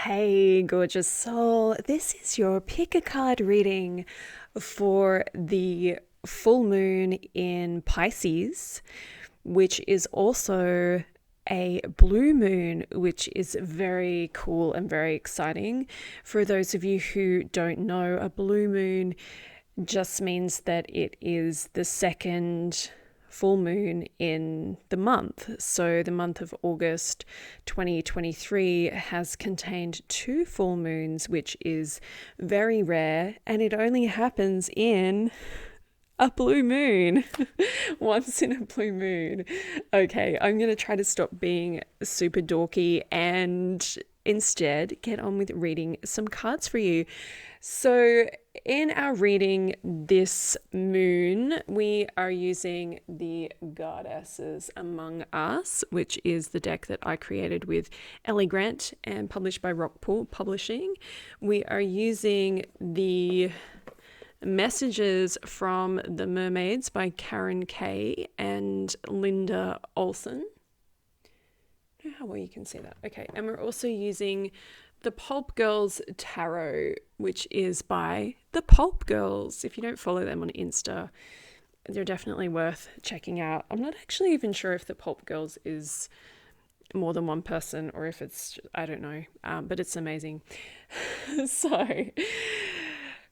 Hey, gorgeous soul. This is your pick a card reading for the full moon in Pisces, which is also a blue moon, which is very cool and very exciting. For those of you who don't know, a blue moon just means that it is the second full moon in the month. So the month of August 2023 has contained two full moons, which is very rare, and it only happens in a blue moon. Once in a blue moon. Okay, I'm going to try to stop being super dorky and instead get on with reading some cards for you. So, in our reading this moon, we are using the Goddesses Among Us, which is the deck that I created with Ellie Grant and published by Rockpool Publishing. We are using the Messages from the Mermaids by Karen Kay and Linda Olson. I don't know how well you can see that. Okay, and we're also using the Pulp Girls Tarot, which is by the Pulp Girls. If you don't follow them on Insta, they're definitely worth checking out. I'm not actually even sure if the Pulp Girls is more than one person or if it's, I don't know, but it's amazing. So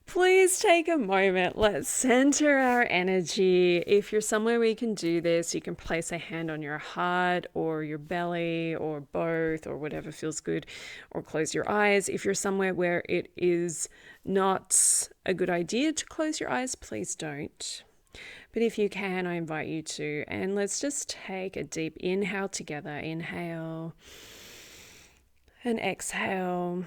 please take a moment. Let's center our energy. If you're somewhere where you can do this, you can place a hand on your heart or your belly or both or whatever feels good, or close your eyes. If you're somewhere where it is not a good idea to close your eyes, please don't. But if you can, I invite you to. And let's just take a deep inhale together. Inhale and exhale.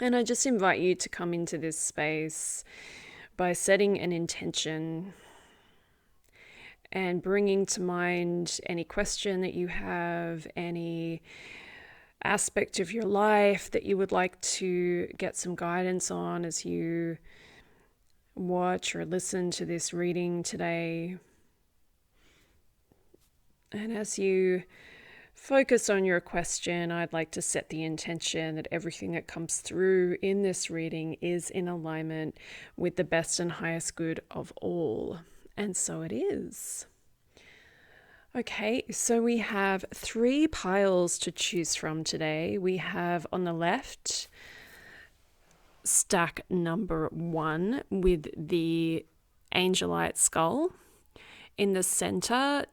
And I just invite you to come into this space by setting an intention and bringing to mind any question that you have, any aspect of your life that you would like to get some guidance on as you watch or listen to this reading today. And as you focus on your question, I'd like to set the intention that everything that comes through in this reading is in alignment with the best and highest good of all. And so it is. Okay, so we have three piles to choose from today. We have on the left stack number 1 with the Angelite skull. In the center,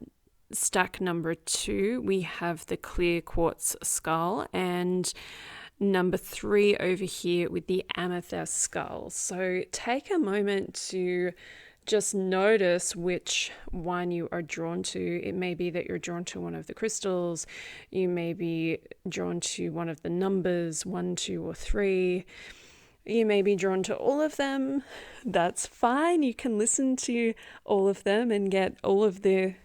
stack number 2, we have the clear quartz skull, and number 3 over here with the amethyst skull. So take a moment to just notice which one you are drawn to. It may be that you're drawn to one of the crystals. You may be drawn to one of the numbers, 1, 2, or 3. You may be drawn to all of them. That's fine. You can listen to all of them and get all of the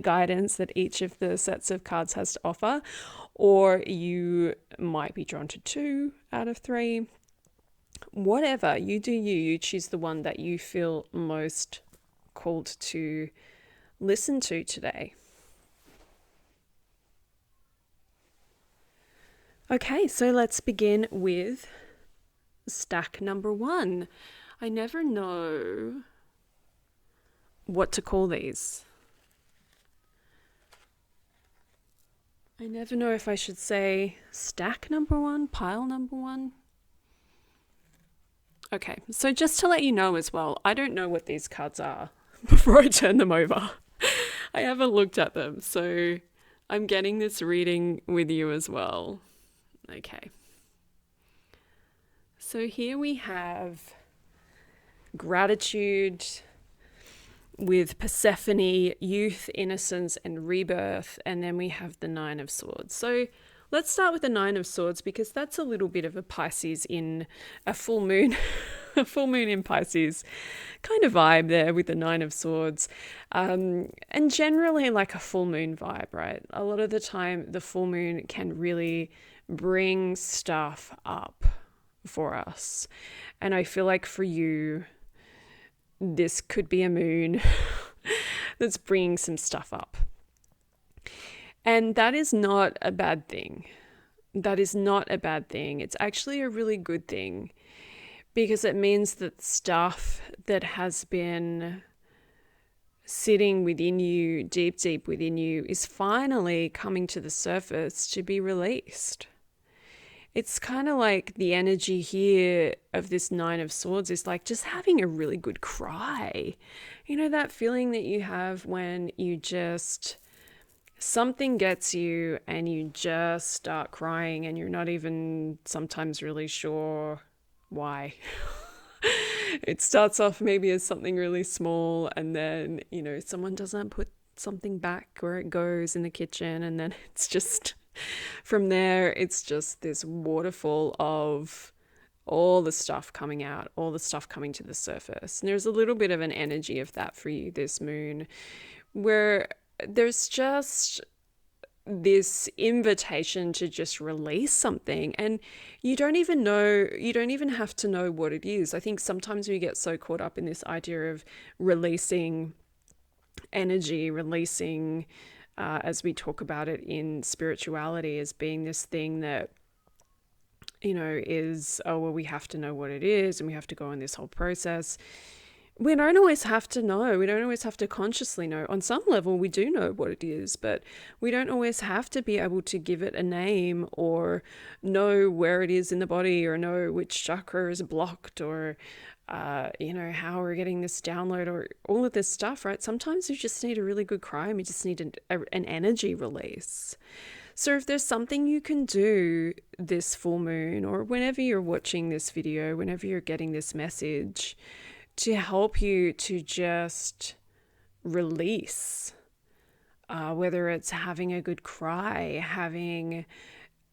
guidance that each of the sets of cards has to offer, or you might be drawn to 2 out of 3. Whatever, you do you choose the one that you feel most called to listen to today. Okay, so let's begin with stack number 1. I never know what to call these. I never know if I should say stack number 1, pile number 1. Okay, so just to let you know as well, I don't know what these cards are before I turn them over. I haven't looked at them, so I'm getting this reading with you as well. Okay. So here we have gratitude with Persephone, youth, innocence, and rebirth. And then we have the 9 of Swords. So let's start with the 9 of Swords, because that's a little bit of a Pisces in a full moon, a full moon in Pisces kind of vibe there with the 9 of Swords. And generally like a full moon vibe, right? A lot of the time the full moon can really bring stuff up for us. And I feel like for you, this could be a moon that's bringing some stuff up. And that is not a bad thing. that is not a bad thing. It's actually a really good thing, because it means that stuff that has been sitting within you, deep within you, is finally coming to the surface to be released. It's kind of like the energy here of this Nine of Swords is like just having a really good cry. You know, that feeling that you have when you just, something gets you and you just start crying and you're not even sometimes really sure why. It starts off maybe as something really small, and then, you know, someone doesn't put something back where it goes in the kitchen, and then it's just, from there, it's just this waterfall of all the stuff coming out, all the stuff coming to the surface. And there's a little bit of an energy of that for you this moon, where there's just this invitation to just release something, and you don't even have to know what it is. I think sometimes we get so caught up in this idea of releasing energy, releasing as we talk about it in spirituality, as being this thing that, you know, is, oh well, we have to know what it is and we have to go on this whole process. We don't always have to know. We don't always have to consciously know. On some level, we do know what it is, but we don't always have to be able to give it a name or know where it is in the body or know which chakra is blocked or, you know, how we're getting this download or all of this stuff, right? Sometimes we just need a really good cry and we just need an energy release. So if there's something you can do this full moon or whenever you're watching this video, whenever you're getting this message, to help you to just release, whether it's having a good cry, having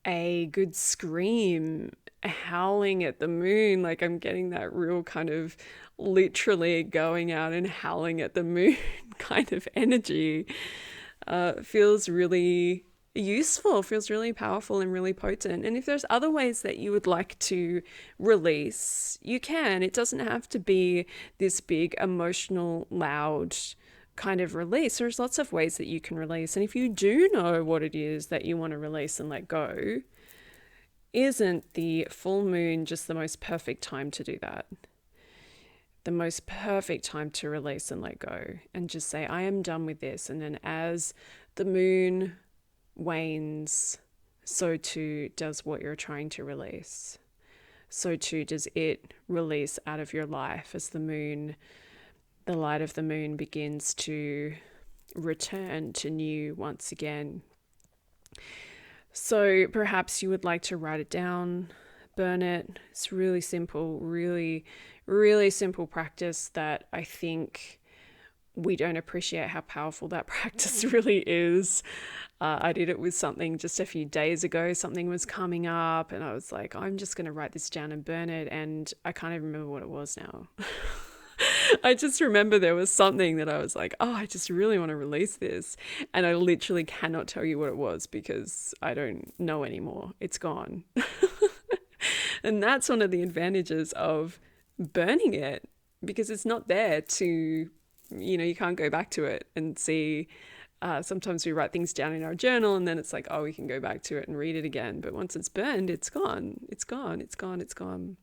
a good scream, howling at the moon, like I'm getting that real kind of literally going out and howling at the moon kind of energy, feels really useful, feels really powerful and really potent. And if there's other ways that you would like to release, you can. It doesn't have to be this big emotional, loud kind of release. There's lots of ways that you can release. And if you do know what it is that you want to release and let go, isn't the full moon just the most perfect time to do that? The most perfect time to release and let go and just say, I am done with this. And then as the moon wanes, so too does what you're trying to release. So too does it release out of your life as the light of the moon begins to return to new once again. So perhaps you would like to write it down, burn it. It's really simple, really, really simple practice that I think we don't appreciate how powerful that practice really is. I did it with something just a few days ago. Something was coming up and I was like, I'm just going to write this down and burn it. And I can't even remember what it was now. I just remember there was something that I was like, oh, I just really want to release this. And I literally cannot tell you what it was because I don't know anymore. It's gone. And that's one of the advantages of burning it, because it's not there to, you know, you can't go back to it and see. Sometimes we write things down in our journal and then it's like, oh, we can go back to it and read it again. But once it's burned, it's gone. It's gone. It's gone. It's gone.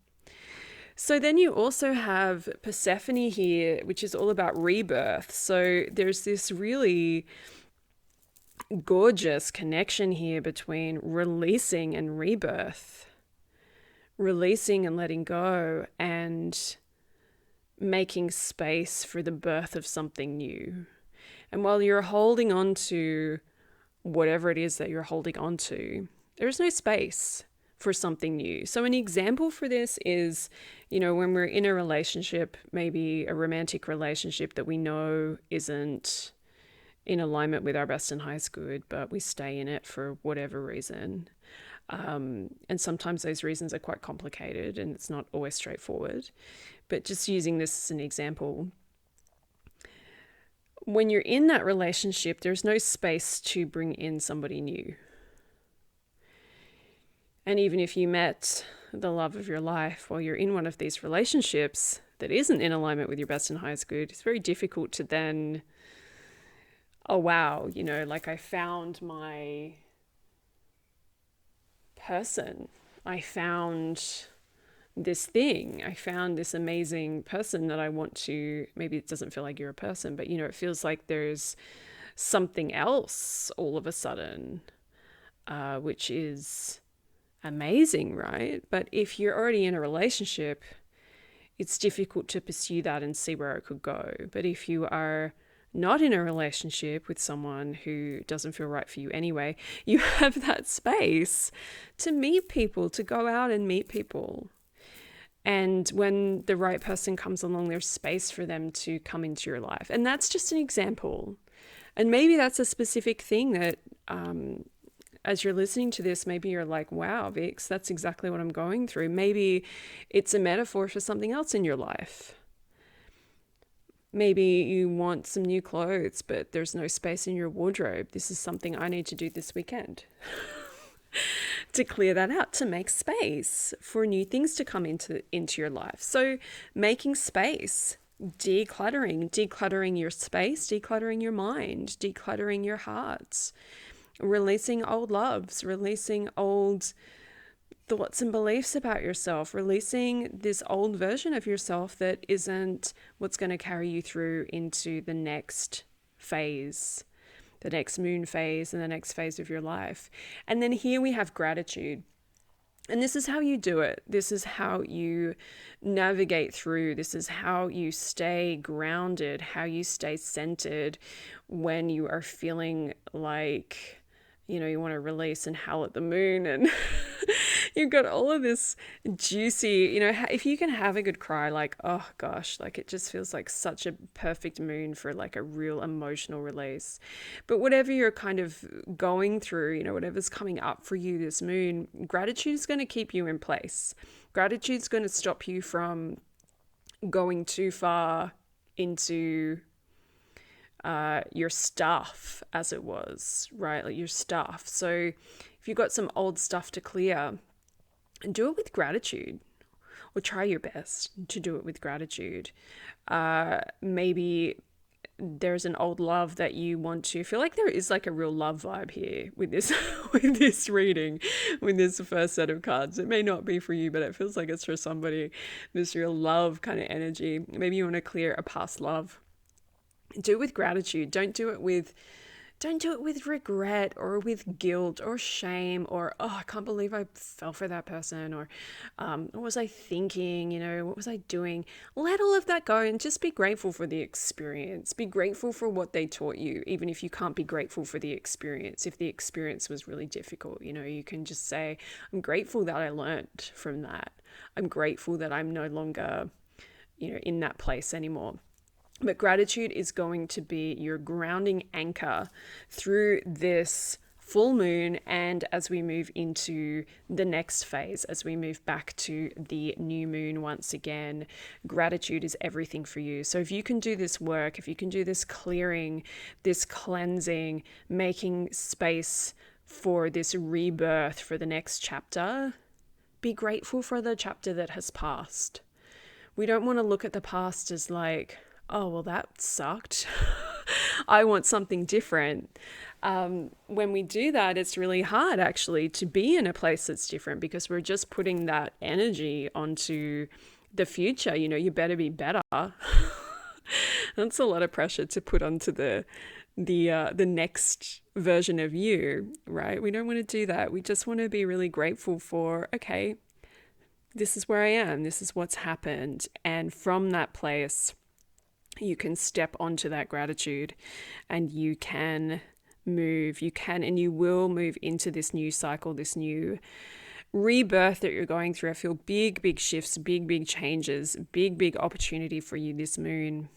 So then you also have Persephone here, which is all about rebirth. So there's this really gorgeous connection here between releasing and rebirth, releasing and letting go, and making space for the birth of something new. And while you're holding on to whatever it is that you're holding on to, there's no space for something new. So an example for this is, you know, when we're in a relationship, maybe a romantic relationship that we know isn't in alignment with our best and highest good, but we stay in it for whatever reason. And sometimes those reasons are quite complicated and it's not always straightforward. But just using this as an example, when you're in that relationship, there's no space to bring in somebody new. And even if you met the love of your life while you're in one of these relationships that isn't in alignment with your best and highest good, it's very difficult to then, oh wow, you know, like I found my person. I found this thing. I found this amazing person that I want to, maybe it doesn't feel like you're a person, but it feels like there's something else all of a sudden, which is amazing, right? But if you're already in a relationship, it's difficult to pursue that and see where it could go. But if you are not in a relationship with someone who doesn't feel right for you anyway, you have that space to meet people, to go out and meet people. And when the right person comes along, there's space for them to come into your life. And that's just an example. And maybe that's a specific thing that, as you're listening to this, maybe you're like, wow, Vix, that's exactly what I'm going through. Maybe it's a metaphor for something else in your life. Maybe you want some new clothes, but there's no space in your wardrobe. This is something I need to do this weekend to clear that out, to make space for new things to come into your life. So making space, decluttering your space, decluttering your mind, decluttering your heart, releasing old loves, releasing old thoughts and beliefs about yourself, releasing this old version of yourself that isn't what's going to carry you through into the next phase, the next moon phase and the next phase of your life. And then here we have gratitude. And this is how you do it. This is how you navigate through. This is how you stay grounded, how you stay centered when you are feeling like, you want to release and howl at the moon and you've got all of this juicy, if you can have a good cry, like, oh gosh, like it just feels like such a perfect moon for like a real emotional release. But whatever you're kind of going through, whatever's coming up for you this moon, gratitude is going to keep you in place. Gratitude's going to stop you from going too far into your stuff, as it was, right? Like your stuff. So if you've got some old stuff to clear, do it with gratitude, or try your best to do it with gratitude. Maybe there's an old love that you want to feel like there is like a real love vibe here with this with this reading, with this first set of cards. It may not be for you, but it feels like it's for somebody, this real love kind of energy. Maybe you want to clear a past love. Do it with gratitude. Don't do it with regret or with guilt or shame or, oh, I can't believe I fell for that person, or what was I thinking, what was I doing? Let all of that go and just be grateful for the experience. Be grateful for what they taught you, even if you can't be grateful for the experience. If the experience was really difficult, you can just say, I'm grateful that I learned from that. I'm grateful that I'm no longer, in that place anymore. But gratitude is going to be your grounding anchor through this full moon, and as we move into the next phase, as we move back to the new moon once again, gratitude is everything for you. So if you can do this work, if you can do this clearing, this cleansing, making space for this rebirth for the next chapter, be grateful for the chapter that has passed. We don't want to look at the past as like, oh, well, that sucked. I want something different. When we do that, it's really hard actually to be in a place that's different, because we're just putting that energy onto the future. You better be better. That's a lot of pressure to put onto the next version of you, right? We don't want to do that. We just want to be really grateful for, okay, this is where I am. This is what's happened. And from that place, you can step onto that gratitude and you can move, and you will move into this new cycle, this new rebirth that you're going through. I feel big shifts, big changes, big opportunity for you this moon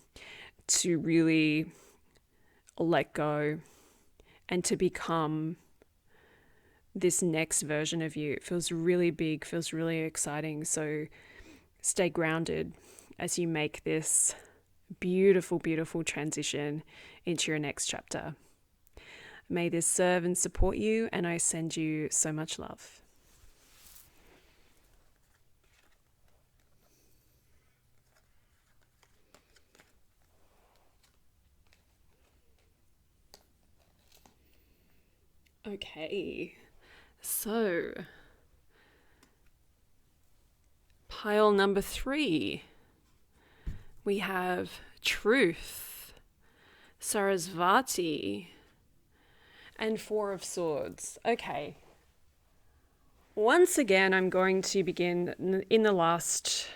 to really let go and to become this next version of you. It feels really big, feels really exciting. So stay grounded as you make this beautiful transition into your next chapter. May this serve and support you, and I send you so much love. Okay, so pile number 3, we have Truth, Sarasvati, and 4 of Swords. Okay. Once again, I'm going to begin in the last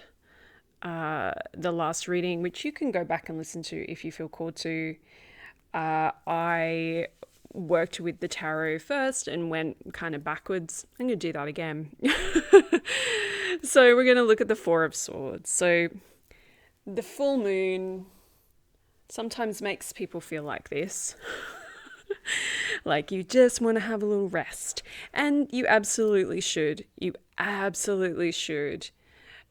reading, which you can go back and listen to if you feel called to. I worked with the tarot first and went kind of backwards. I'm going to do that again. So we're going to look at the 4 of Swords. So the full moon sometimes makes people feel like this. Like you just want to have a little rest. And you absolutely should. You absolutely should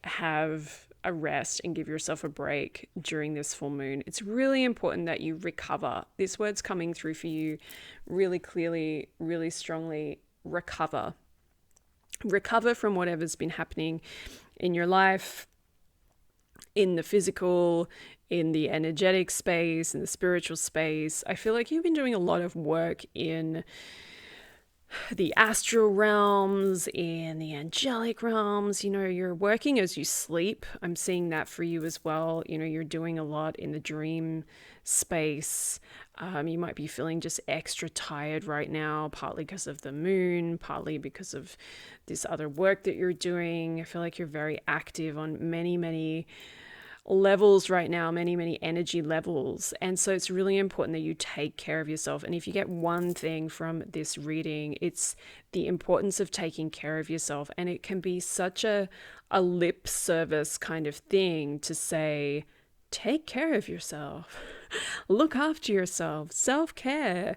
have a rest and give yourself a break during this full moon. It's really important that you recover. This word's coming through for you really clearly, really strongly. Recover. Recover from whatever's been happening in your life, in the physical, in the energetic space, in the spiritual space. I feel like you've been doing a lot of work in the astral realms, in the angelic realms. You know, you're working as you sleep. I'm seeing that for you as well. You know, you're doing a lot in the dream space. You might be feeling just extra tired right now, partly because of the moon, partly because of this other work that you're doing. I feel like you're very active on many levels right now, many energy levels. And so it's really important that you take care of yourself. And if you get one thing from this reading, it's the importance of taking care of yourself. And it can be such a lip service kind of thing to say, take care of yourself, look after yourself, self-care,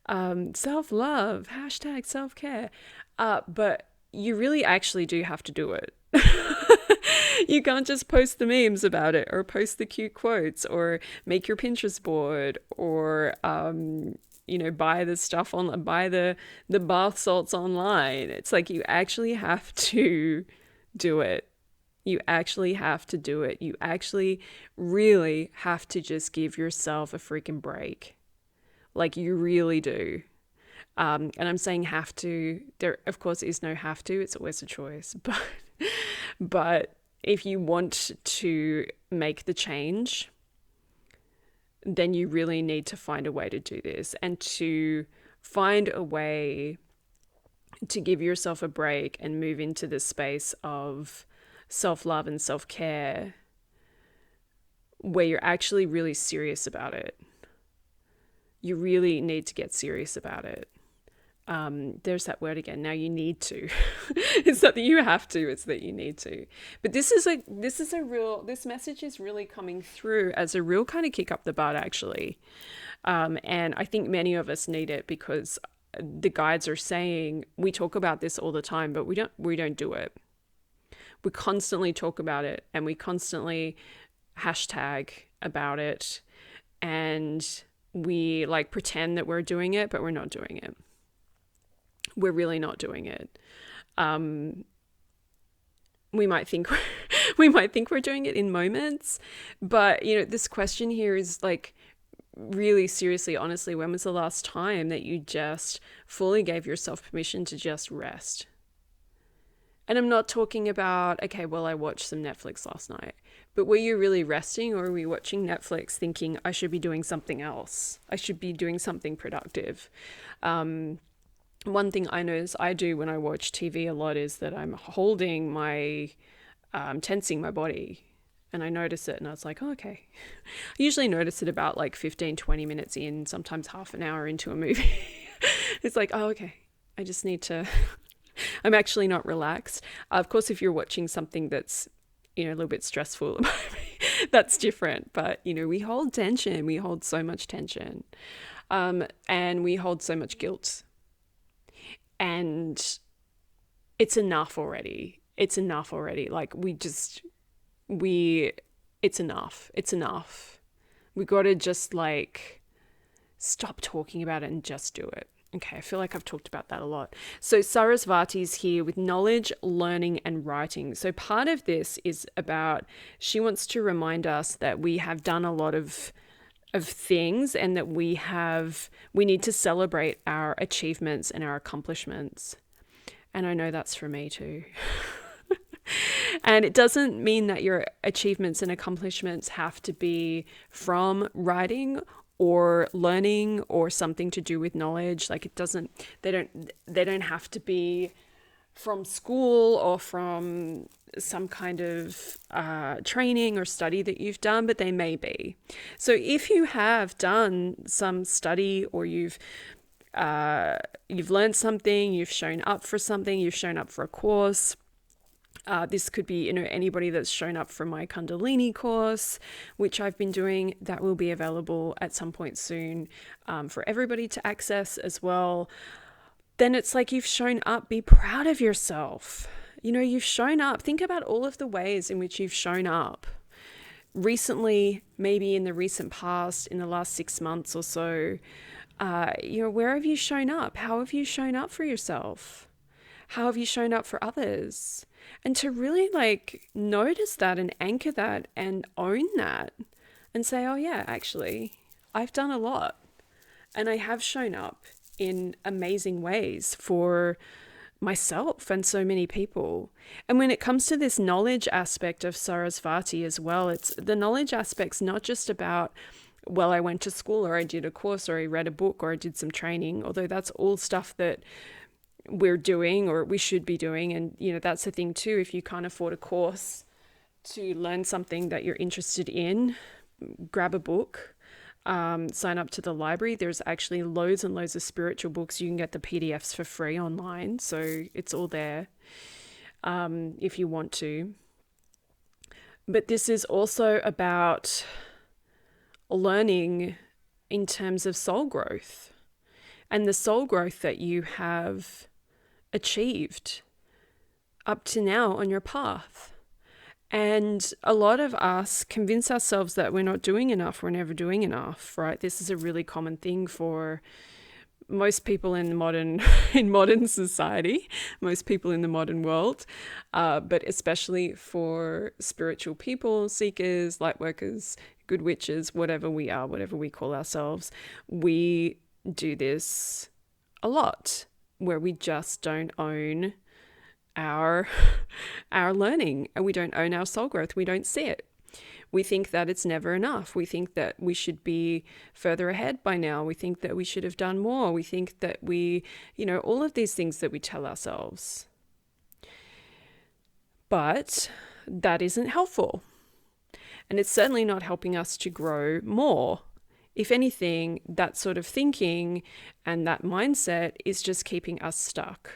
self-love, hashtag self-care. But you really actually do have to do it. You can't just post the memes about it or post the cute quotes or make your Pinterest board or, buy the stuff buy the bath salts online. It's like you actually have to do it. You actually have to do it. You actually really have to just give yourself a freaking break. Like you really do. And I'm saying have to. There, of course, is no have to. It's always a choice. But if you want to make the change, then you really need to find a way to do this and to find a way to give yourself a break and move into the space of self-love and self-care where you're actually really serious about it. You really need to get serious about it. There's that word again. Now you need to. It's not that you have to, it's that you need to. But this message is really coming through as a real kind of kick up the butt, actually. And I think many of us need it because the guides are saying, we talk about this all the time, but we don't do it. We constantly talk about it and we constantly hashtag about it and we like pretend that we're doing it, but we're not doing it. We're really not doing it. We might think we're doing it in moments, but this question here is like really seriously, honestly, when was the last time that you just fully gave yourself permission to just rest? And I'm not talking about, okay, well, I watched some Netflix last night, but were you really resting or were you watching Netflix thinking I should be doing something else? I should be doing something productive. One thing I notice I do when I watch TV a lot is that I'm holding tensing my body, and I notice it and I was like, oh, okay. I usually notice it about like 15, 20 minutes in, sometimes half an hour into a movie. It's like, oh, okay. I just need to, I'm actually not relaxed. Of course, if you're watching something that's, a little bit stressful, that's different. But, we hold tension. We hold so much tension. And we hold so much guilt. And it's enough already. It's enough already. Like it's enough. It's enough. We got to just like stop talking about it and just do it. Okay, I feel like I've talked about that a lot. So Sarasvati's here with knowledge, learning, and writing. So part of this is about, she wants to remind us that we have done a lot of things and that we need to celebrate our achievements and our accomplishments. And I know that's for me too. And it doesn't mean that your achievements and accomplishments have to be from writing or learning or something to do with knowledge. Like they don't have to be from school or from some kind of training or study that you've done, but they may be. So if you have done some study, or you've learned something, you've shown up for something, you've shown up for a course. This could be, anybody that's shown up for my Kundalini course, which I've been doing. That will be available at some point soon for everybody to access as well. Then it's like you've shown up. Be proud of yourself. You've shown up. Think about all of the ways in which you've shown up recently, maybe in the recent past, in the last 6 months or so. Where have you shown up? How have you shown up for yourself? How have you shown up for others? And to really notice that and anchor that and own that and say, oh yeah, actually, I've done a lot and I have shown up in amazing ways for myself and so many people. And when it comes to this knowledge aspect of Sarasvati as well, it's the knowledge aspect's not just about, well, I went to school or I did a course or I read a book or I did some training, although that's all stuff that we're doing or we should be doing. And, that's the thing too. If you can't afford a course to learn something that you're interested in, grab a book, sign up to the library. There's actually loads and loads of spiritual books. You can get the PDFs for free online. So it's all there if you want to. But this is also about learning in terms of soul growth and the soul growth that you have achieved up to now on your path. And a lot of us convince ourselves that we're not doing enough, we're never doing enough, right? This is a really common thing for most people in modern society, most people in the modern world, but especially for spiritual people, seekers, light workers, good witches, whatever we are, whatever we call ourselves. We do this a lot, where we just don't own our learning, and we don't own our soul growth. We don't see it. We think that it's never enough. We think that we should be further ahead by now. We think that we should have done more. We think that all of these things that we tell ourselves. But that isn't helpful. And it's certainly not helping us to grow more. If anything, that sort of thinking and that mindset is just keeping us stuck.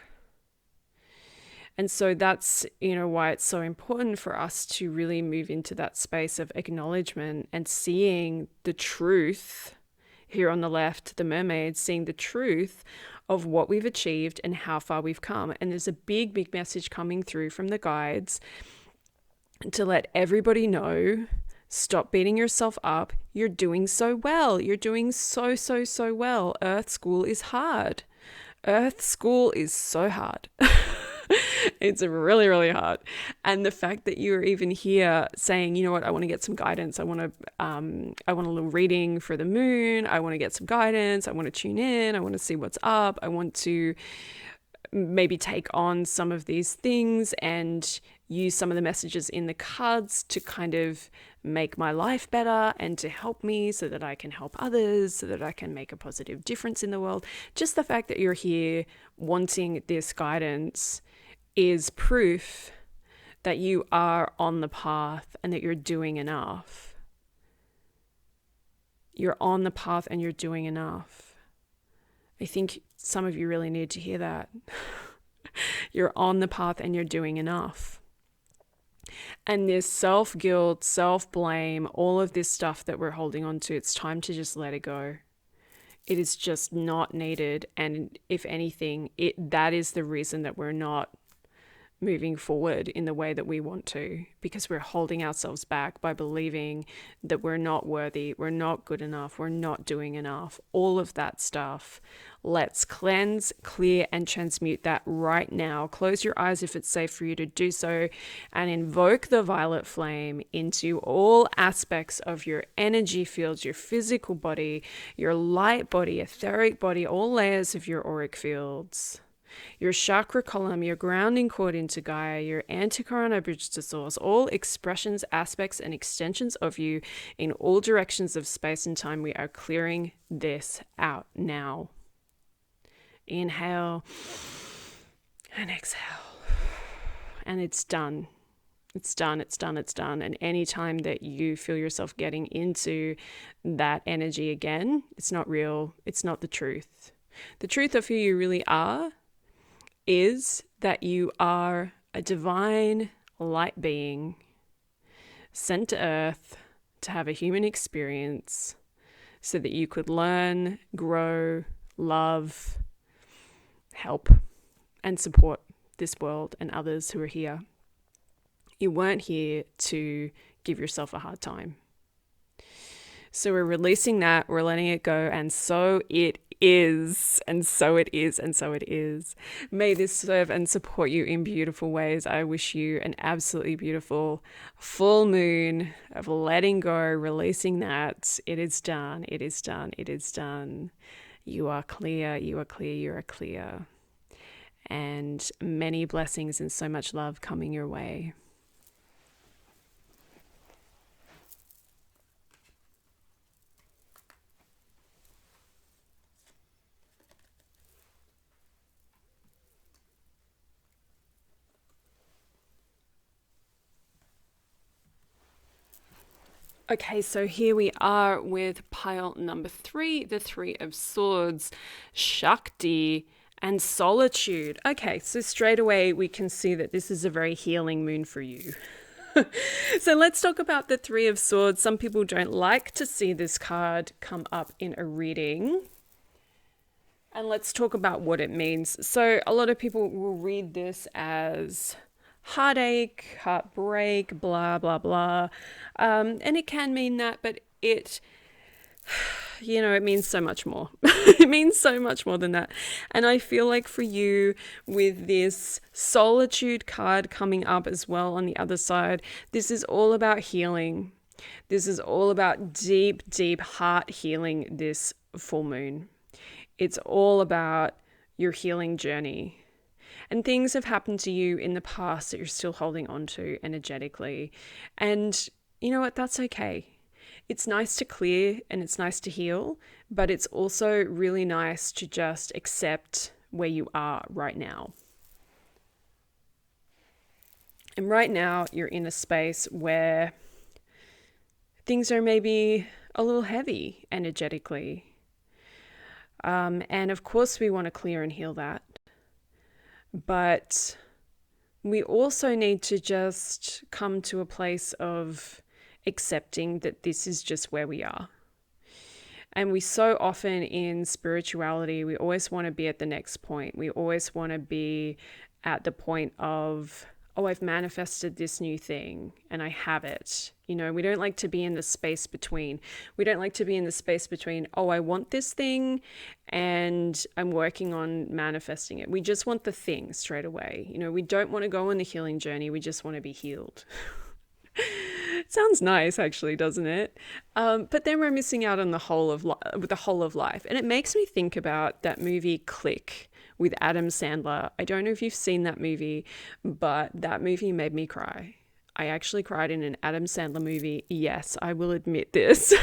And so that's, why it's so important for us to really move into that space of acknowledgement and seeing the truth here on the left, the mermaid, seeing the truth of what we've achieved and how far we've come. And there's a big, big message coming through from the guides to let everybody know, stop beating yourself up. You're doing so well. You're doing so, so, so well. Earth school is hard. Earth school is so hard. It's really, really hard. And the fact that you're even here saying, you know what, I want to get some guidance. I want a little reading for the moon. I want to get some guidance. I want to tune in. I want to see what's up. I want to maybe take on some of these things and use some of the messages in the cards to kind of make my life better and to help me so that I can help others, so that I can make a positive difference in the world. Just the fact that you're here wanting this guidance is proof that you are on the path and that you're doing enough. You're on the path and you're doing enough. I think some of you really need to hear that. You're on the path and you're doing enough. And this self-guilt, self-blame, all of this stuff that we're holding on to, it's time to just let it go. It is just not needed. And if anything, that is the reason that we're not moving forward in the way that we want to, because we're holding ourselves back by believing that we're not worthy, we're not good enough, we're not doing enough. All of that stuff. Let's cleanse, clear, and transmute that right now. Close your eyes if it's safe for you to do so, and invoke the violet flame into all aspects of your energy fields, your physical body, your light body, etheric body, all layers of your auric fields. your chakra column, your grounding cord into Gaia, your anticorona bridge to source, all expressions, aspects, and extensions of you in all directions of space and time. We are clearing this out now. Inhale and exhale. And it's done. It's done, it's done, it's done. And anytime that you feel yourself getting into that energy again, it's not real. It's not the truth. The truth of who you really are is that you are a divine light being sent to Earth to have a human experience so that you could learn, grow, love, help, and support this world and others who are here. You weren't here to give yourself a hard time. So we're releasing that, we're letting it go, and so it is, and so it is, and so it is. May this serve and support you in beautiful ways. I wish you an absolutely beautiful full moon of letting go, releasing that. It is done, it is done, it is done. You are clear, you are clear, you are clear. And many blessings and so much love coming your way. Okay, so here we are with pile number 3, the 3 of Swords, Shakti, and Solitude. Okay, so straight away we can see that this is a very healing moon for you. So let's talk about the 3 of Swords. Some people don't like to see this card come up in a reading. And let's talk about what it means. So a lot of people will read this as heartache, heartbreak, blah, blah, blah. And it can mean that, but it means so much more. It means so much more than that. And I feel like for you, with this Solitude card coming up as well on the other side, this is all about healing. This is all about deep, deep heart healing this full moon. It's all about your healing journey. And things have happened to you in the past that you're still holding on to energetically. And you know what? That's okay. It's nice to clear and it's nice to heal, but it's also really nice to just accept where you are right now. And right now you're in a space where things are maybe a little heavy energetically. And of course we want to clear and heal that. But we also need to just come to a place of accepting that this is just where we are. And we so often in spirituality, we always want to be at the next point. We always want to be at the point of, oh, I've manifested this new thing and I have it. We don't like to be in the space between. We don't like to be in the space between, oh, I want this thing and I'm working on manifesting it. We just want the thing straight away. We don't want to go on the healing journey. We just want to be healed. Sounds nice, actually, doesn't it? But then we're missing out on the whole of life. And it makes me think about that movie Click with Adam Sandler. I don't know if you've seen that movie, but that movie made me cry. I actually cried in an Adam Sandler movie. Yes, I will admit this.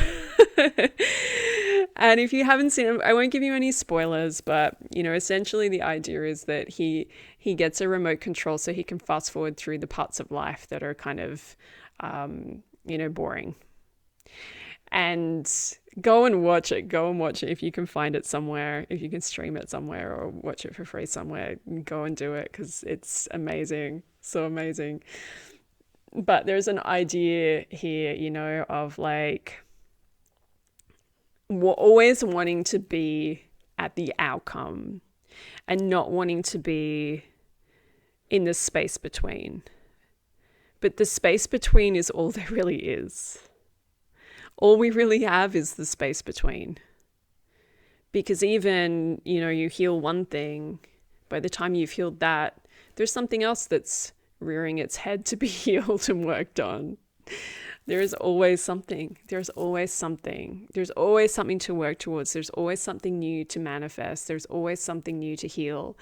And if you haven't seen it, I won't give you any spoilers, but essentially the idea is that he gets a remote control so he can fast forward through the parts of life that are kind of boring. And go and watch it if you can find it somewhere, if you can stream it somewhere or watch it for free somewhere. Go and do it because it's amazing, so amazing. But there's an idea here, of like always wanting to be at the outcome and not wanting to be in the space between. But the space between is all there really is. All we really have is the space between. Because even, you heal one thing, by the time you've healed that, there's something else that's rearing its head to be healed and worked on. There is always something. There's always something. There's always something to work towards. There's always something new to manifest. There's always something new to heal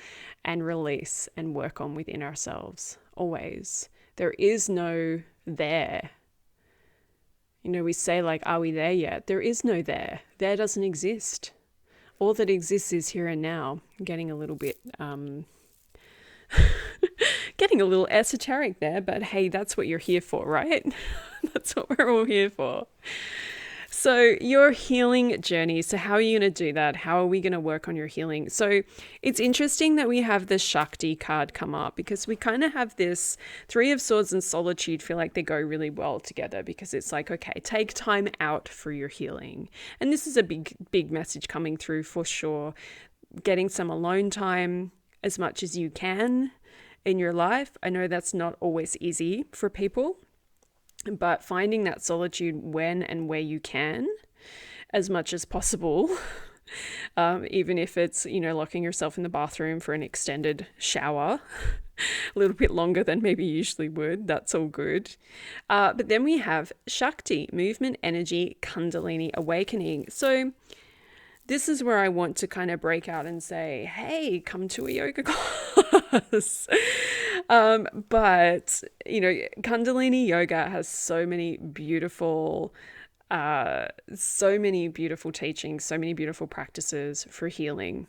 and release and work on within ourselves. Always. There is no there. You know, we say, like, are we there yet? There is no there. There doesn't exist. All that exists is here and now. I'm getting a little bit getting a little esoteric there, but hey, that's what you're here for, right? That's what we're all here for. So your healing journey. So how are you going to do that? How are we going to work on your healing? So it's interesting that we have the Shakti card come up, because we kind of have this Three of Swords and Solitude feel like they go really well together, because it's like, okay, take time out for your healing. And this is a big message coming through for sure. Getting some alone time as much as you can in your life. I know that's not always easy for people, but finding that solitude when and where you can, as much as possible, even if it's, you know, locking yourself in the bathroom for an extended shower, a little bit longer than maybe you usually would, that's all good. But then we have Shakti, movement, energy, Kundalini, awakening. So this is where I want to kind of break out and say, hey, come to a yoga class. But, you know, Kundalini yoga has so many beautiful teachings, so many beautiful practices for healing.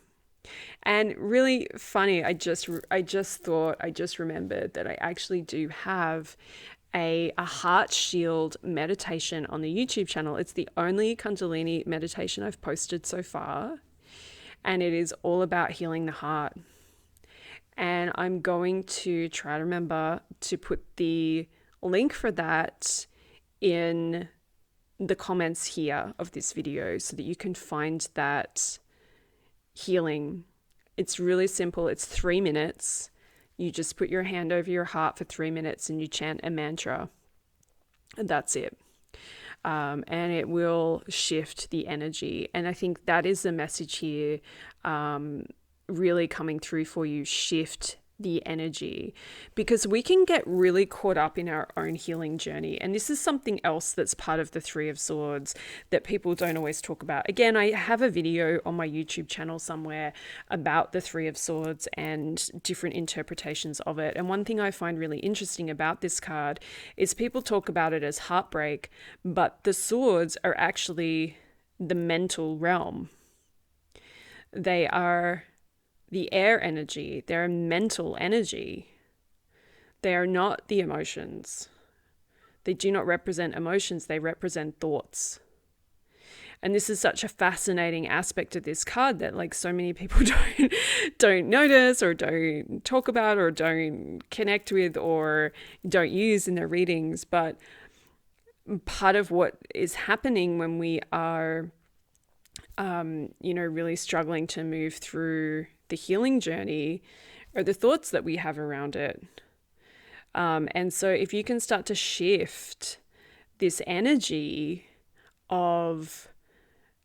And really funny, I just remembered that I actually do have a heart shield meditation on the YouTube channel. It's the only Kundalini meditation I've posted so far, and it is all about healing the heart. And I'm going to try to remember to put the link for that in the comments here of this video so that you can find that healing. It's really simple. It's 3 minutes. You just put your hand over your heart for 3 minutes and you chant a mantra. And that's it. And it will shift the energy. And I think that is the message here, really coming through for you. Shift the energy, because we can get really caught up in our own healing journey. And this is something else that's part of the Three of Swords that people don't always talk about. Again, I have a video on my YouTube channel somewhere about the Three of Swords and different interpretations of it. And one thing I find really interesting about this card is people talk about it as heartbreak, but the swords are actually the mental realm. They are the air energy, they're mental energy. They are not the emotions. They do not represent emotions, they represent thoughts. And this is such a fascinating aspect of this card that, like, so many people don't notice or don't talk about or don't connect with or don't use in their readings. But part of what is happening when we are really struggling to move through the healing journey are the thoughts that we have around it. And so if you can start to shift this energy of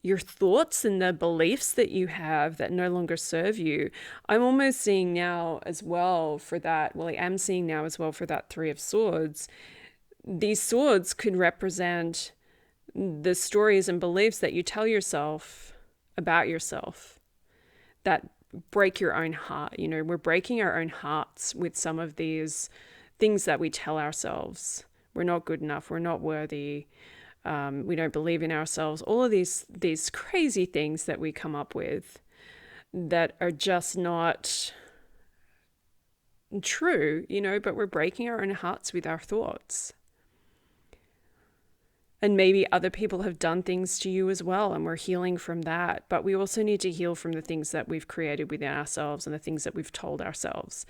your thoughts and the beliefs that you have that no longer serve you, I'm almost seeing now as well for that, I am seeing now as well for that Three of Swords, these swords could represent the stories and beliefs that you tell yourself about yourself that break your own heart. You know, we're breaking our own hearts with some of these things that we tell ourselves. We're not good enough. We're not worthy. We don't believe in ourselves. All of these crazy things that we come up with that are just not true, you know, but we're breaking our own hearts with our thoughts. And maybe other people have done things to you as well, and we're healing from that. But we also need to heal from the things that we've created within ourselves and the things that we've told ourselves.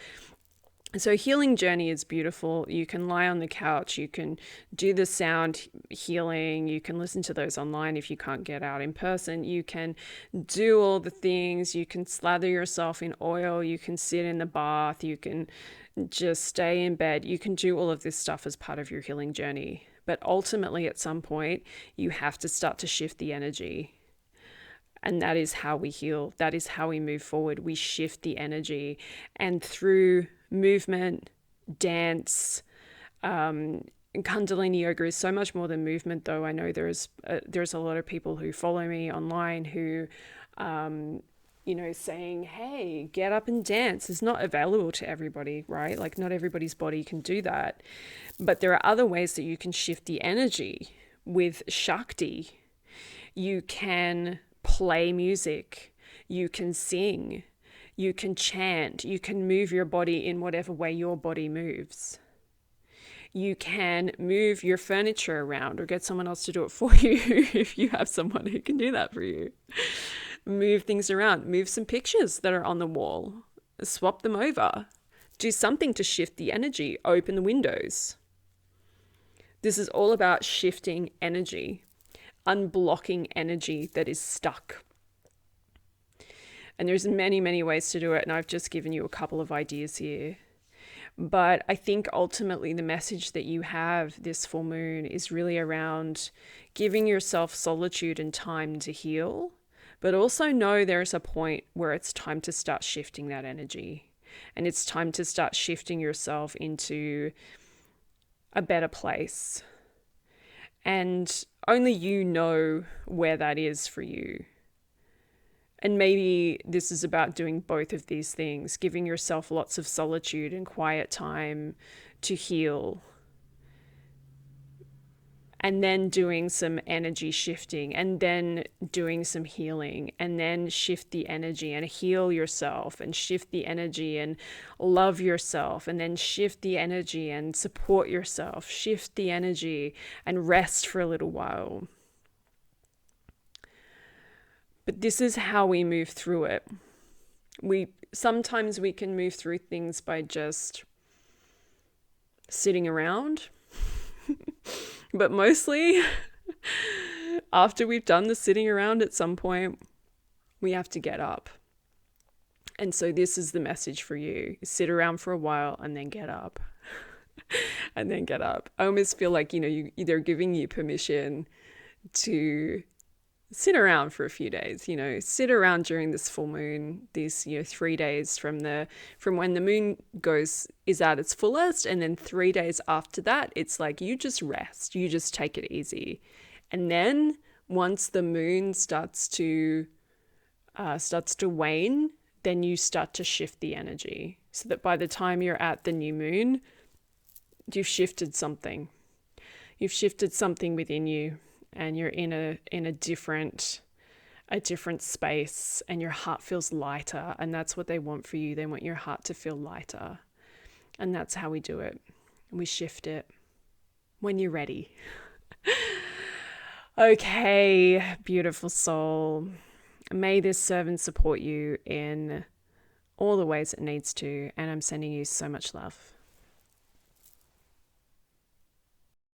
So healing journey is beautiful. You can lie on the couch, you can do the sound healing, you can listen to those online if you can't get out in person, you can do all the things, you can slather yourself in oil, you can sit in the bath, you can just stay in bed, you can do all of this stuff as part of your healing journey. But ultimately, at some point, you have to start to shift the energy. And that is how we heal. That is how we move forward. We shift the energy. And through movement, dance, Kundalini yoga is so much more than movement, though. I know there's a lot of people who follow me online who, saying, hey, get up and dance is not available to everybody, right? Like, not everybody's body can do that. But there are other ways that you can shift the energy with Shakti. You can play music, you can sing, you can chant, you can move your body in whatever way your body moves. You can move your furniture around or get someone else to do it for you if you have someone who can do that for you. Move things around, move some pictures that are on the wall, swap them over, do something to shift the energy, open the windows. This is all about shifting energy, unblocking energy that is stuck. And there's many, many ways to do it, and I've just given you a couple of ideas here. But I think ultimately the message that you have this full moon is really around giving yourself solitude and time to heal, but also know there's a point where it's time to start shifting that energy. And it's time to start shifting yourself into a better place. And only you know where that is for you. And maybe this is about doing both of these things, giving yourself lots of solitude and quiet time to heal, and then doing some energy shifting, and then doing some healing, and then shift the energy and heal yourself, and shift the energy and love yourself, and then shift the energy and support yourself, shift the energy and rest for a little while. But this is how we move through it. Sometimes we can move through things by just sitting around. But mostly, after we've done the sitting around at some point, we have to get up. And so this is the message for you. Sit around for a while and then get up. And then get up. I almost feel like, they're giving you permission to sit around for a few days, sit around during this full moon, these, 3 days from when the moon is at its fullest. And then 3 days after that, it's like, you just rest, you just take it easy. And then once the moon starts to wane, then you start to shift the energy so that by the time you're at the new moon, you've shifted something. You've shifted something within you. And you're in a different space, and your heart feels lighter. And that's what they want for you. They want your heart to feel lighter. And that's how we do it. We shift it when you're ready. Okay, beautiful soul. May this serve and support you in all the ways it needs to. And I'm sending you so much love.